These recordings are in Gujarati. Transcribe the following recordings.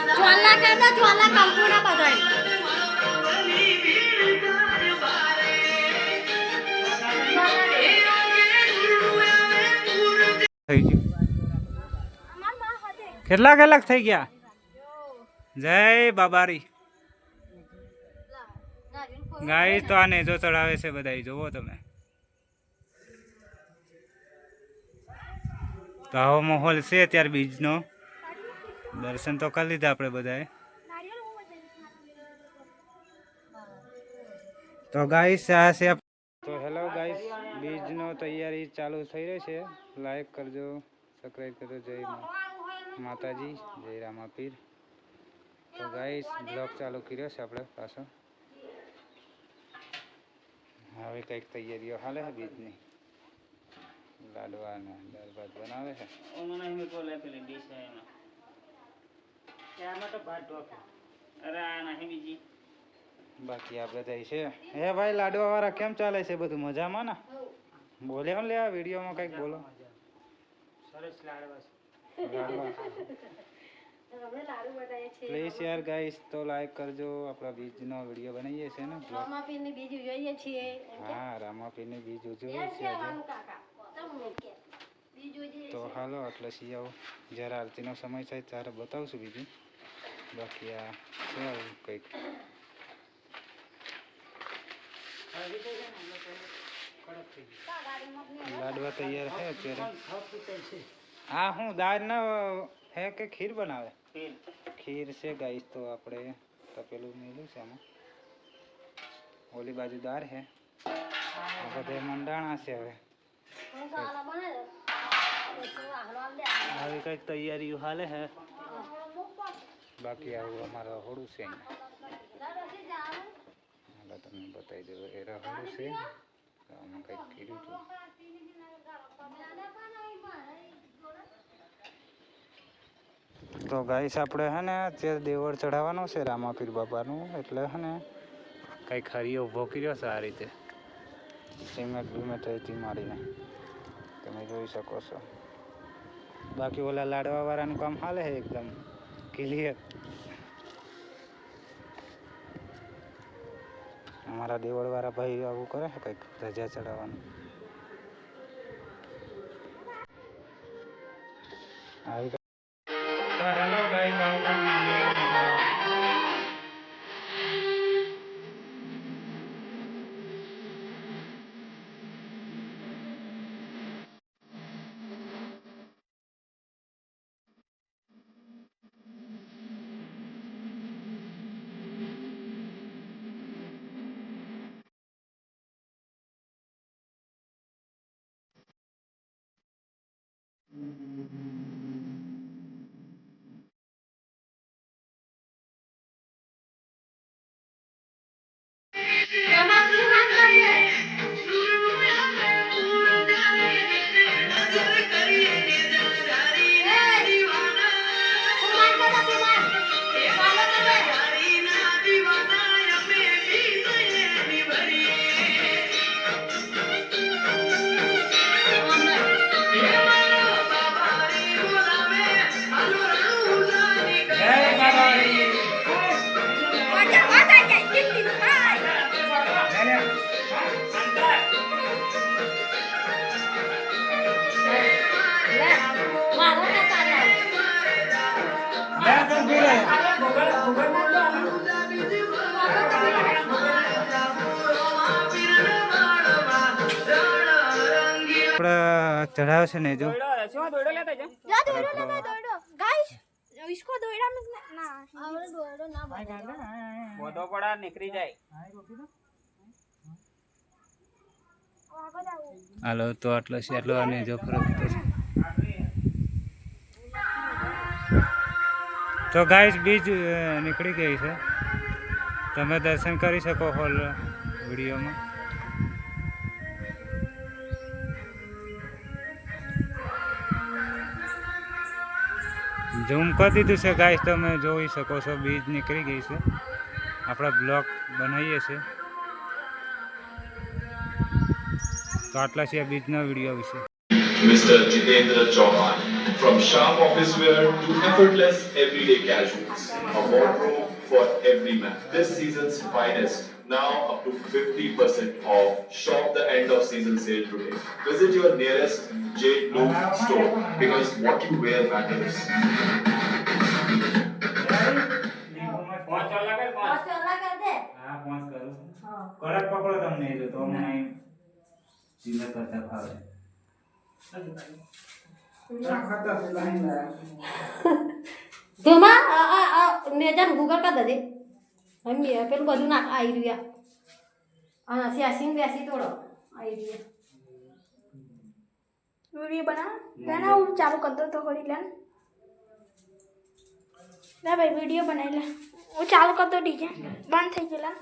ज्वाला का ना ज्वाला कंपूरा बदल થઈ ગયું કેટલા કલાક થઈ ગયા જય બાબારી ગાય તો આને જો ચડાવે છે બધા જોવો તમે તો આવો માહોલ છે અત્યારે બીજનો દર્શન તો કરી લીધા આપણે બધાએ તો ગાઈસ આ છે તો હેલો ગાઈસ બીજનો તૈયારી ચાલુ થઈ રહી છે લાઈક કરજો સબસ્ક્રાઇબ કરજો જય માતાજી જય રામાપીર તો ગાઈસ બ્લોગ ચાલુ કર્યો છે આપણે પાછો હવે કંઈક તૈયારીઓ હાલે છે બીજની લાડવા ને દાળ ભાત બનાવે છે બાકી આપણે થઈ છે હે ભાઈ લાડવા વાળા કેમ ચાલે છે બધું મજામાં ને બોલે લે આ વિડીયોમાં કંઈક બોલો સરસ લાડવા પ્લીઝ યાર ગાઈસ તો લાઈક કરજો આપણા બીજનો વિડીયો બનાવીએ છીએ ને રામાપીરની બીજ જોઈએ છીએ હા રામાપીરની બીજ જોઈએ છીએ તો હાલો એટલે શિયાઓ જ્યારે આરતીનો સમય થાય ત્યારે બતાવશું બીજું બાકી આ છે આવું કંઈક લાડવા તૈયાર છે અત્યારે હા હું દાળ ના હે કે ખીર બનાવે ખીર છે ગાઈસ તો આપણે તપેલું મેલું છે આમાં ઓલી બાજુ દાળ છે બધે મંડાણા છે હવે આવી કંઈક તૈયારીઓ હાલે હે બાકી આવું અમારા હોડું છે અહીંયા તમને બતાવી દઉં એ રહોડું છે આમાં કંઈક કર્યું હતું તો ગાઈસ આપણે હે ને અત્યારે દેવળ ચઢાવવાનું છે રામાપીર બાપાનું એટલે હે ને કંઈક હરિયો ઊભો કર્યો છે આ રીતે સિમેન્ટ બીમેન્ટથી મારીને તમે જોઈ શકો છો બાકી ઓલા લાડવા વાળાનું કામ હાલે છે એકદમ ક્લિયર અમારા દેવળ વાળા ભાઈ આવું કરે છે કંઈક ધજા ચડાવવાનું આવી હેલો ગાઈસ चढ़ाव से नहीं जो इसको दोड़ा में ना हमरे दोड़ो ना बोदो पड़ा निकली जाए हालो तो आटलो से आटलो आने जो फरक तो गाइस बीज निकली गई है તમે દર્શન કરી શકો હોલ વિડીયોમાં ઝૂમ કરી દીધું છે ગાઈસ તમે જોઈ શકો છો બીજ નીકળી ગઈ છે આપણે બ્લોગ બનાવીએ છીએ તો આટલા છે બીજના વિડીયો વિશે Mr. Jitendra Chauhan. From sharp office wear to effortless everyday casuals, a wardrobe for every man. This season's finest, now up to 50% off. Shop the end of season sale today. Visit your nearest Jade Bloom store because what you wear matters. પાંચ વાળા કર, પાંચ. હા 5 કરું છું કડક પકડો તમને જો તો મને સીધા કરતા ફાવે તેમાં નેજાન ગૂગલ કા દે એમ પેલું બધું નાખ આવી રહ્યા હા સ્યાસી ને વ્યાસી તોડો આવી રહ્યા વિડીયો બના લેના હું ચાલુ કર દો તો ઘડી લેન લે ભાઈ વિડીયો બનાવી લે હું ચાલુ કર દો ડીજે બંધ થઈ ગયેલા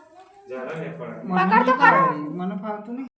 જરા લે પકડ તો ખરો મને ફાવતું નહીં